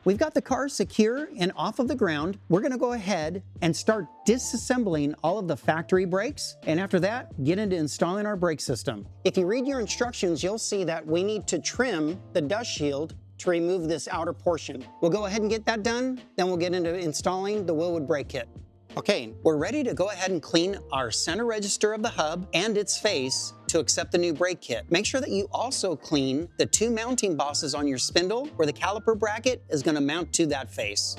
We've got the car secure and off of the ground. We're gonna go ahead and start disassembling all of the factory brakes, and after that, get into installing our brake system. If you read your instructions, you'll see that we need to trim the dust shield to remove this outer portion. We'll go ahead and get that done, then we'll get into installing the Wilwood brake kit. Okay, we're ready to go ahead and clean our center register of the hub and its face to accept the new brake kit. Make sure that you also clean the two mounting bosses on your spindle where the caliper bracket is going to mount to that face.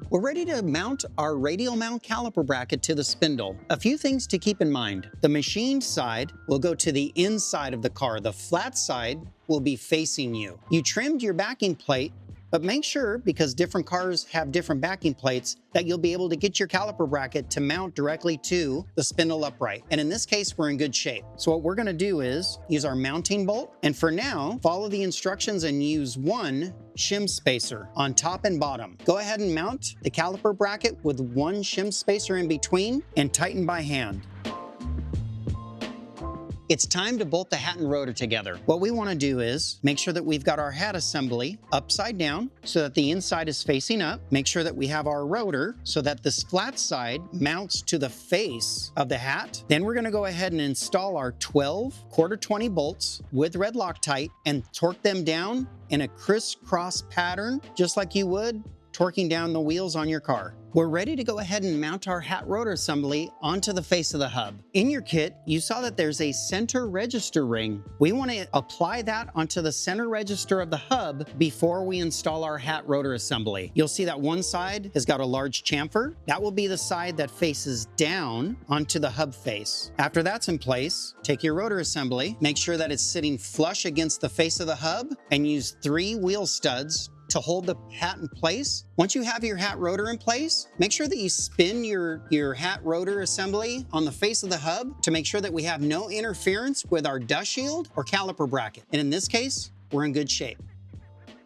We're ready to mount our radial mount caliper bracket to the spindle. A few things to keep in mind. The machined side will go to the inside of the car. The flat side will be facing you. You trimmed your backing plate, but make sure, because different cars have different backing plates, that you'll be able to get your caliper bracket to mount directly to the spindle upright. And in this case, we're in good shape. So what we're gonna do is use our mounting bolt, and for now, follow the instructions and use one shim spacer on top and bottom. Go ahead and mount the caliper bracket with one shim spacer in between and tighten by hand. It's time to bolt the hat and rotor together. What we want to do is make sure that we've got our hat assembly upside down so that the inside is facing up. Make sure that we have our rotor so that this flat side mounts to the face of the hat. Then we're going to go ahead and install our 12 quarter 20 bolts with red Loctite and torque them down in a crisscross pattern, just like you would torquing down the wheels on your car. We're ready to go ahead and mount our hat rotor assembly onto the face of the hub. In your kit, you saw that there's a center register ring. We want to apply that onto the center register of the hub before we install our hat rotor assembly. You'll see that one side has got a large chamfer. That will be the side that faces down onto the hub face. After that's in place, take your rotor assembly, make sure that it's sitting flush against the face of the hub, and use 3 wheel studs to hold the hat in place. Once you have your hat rotor in place, make sure that you spin your hat rotor assembly on the face of the hub to make sure that we have no interference with our dust shield or caliper bracket. And in this case, we're in good shape.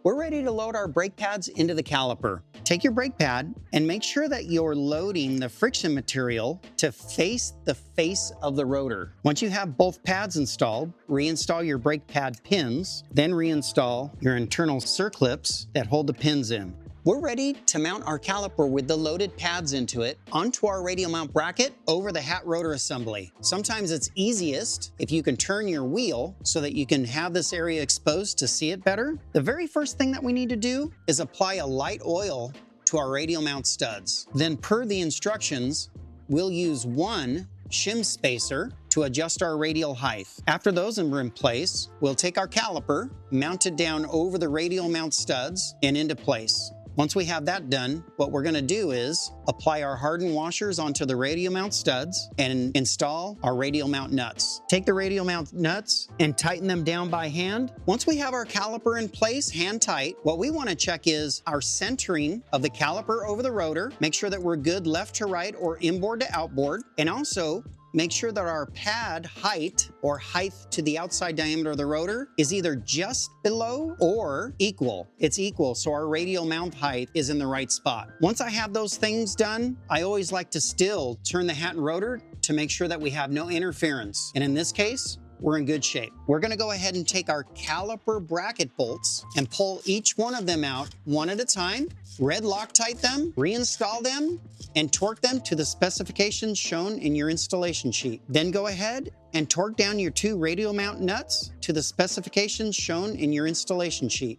We're ready to load our brake pads into the caliper. Take your brake pad and make sure that you're loading the friction material to face the face of the rotor. Once you have both pads installed, reinstall your brake pad pins, then reinstall your internal circlips that hold the pins in. We're ready to mount our caliper with the loaded pads into it onto our radial mount bracket over the hat rotor assembly. Sometimes it's easiest if you can turn your wheel so that you can have this area exposed to see it better. The very first thing that we need to do is apply a light oil to our radial mount studs. Then per the instructions, we'll use one shim spacer to adjust our radial height. After those are in place, we'll take our caliper, mount it down over the radial mount studs and into place. Once we have that done, what we're going to do is apply our hardened washers onto the radial mount studs and install our radial mount nuts. Take the radial mount nuts and tighten them down by hand. Once we have our caliper in place, hand tight, what we want to check is our centering of the caliper over the rotor. Make sure that we're good left to right or inboard to outboard, and also make sure that our pad height or height to the outside diameter of the rotor is either just below or equal. It's equal, so our radial mount height is in the right spot. Once I have those things done, I always like to still turn the hat and rotor to make sure that we have no interference. And in this case, we're in good shape. We're gonna go ahead and take our caliper bracket bolts and pull each one of them out one at a time, red Loctite them, reinstall them, and torque them to the specifications shown in your installation sheet. Then go ahead and torque down your 2 radial mount nuts to the specifications shown in your installation sheet.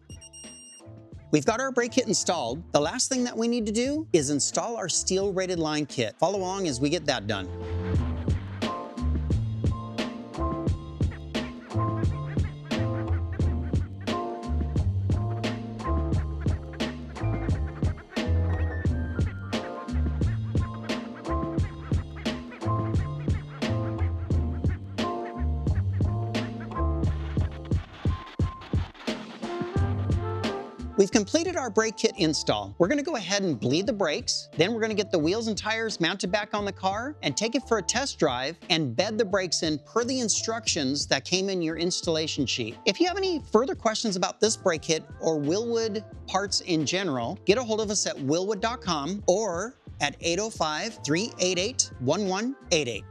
We've got our brake kit installed. The last thing that we need to do is install our steel rated line kit. Follow along as we get that done. We've completed our brake kit install. We're gonna go ahead and bleed the brakes. Then we're gonna get the wheels and tires mounted back on the car and take it for a test drive and bed the brakes in per the instructions that came in your installation sheet. If you have any further questions about this brake kit or Wilwood parts in general, get a hold of us at wilwood.com or at 805-388-1188.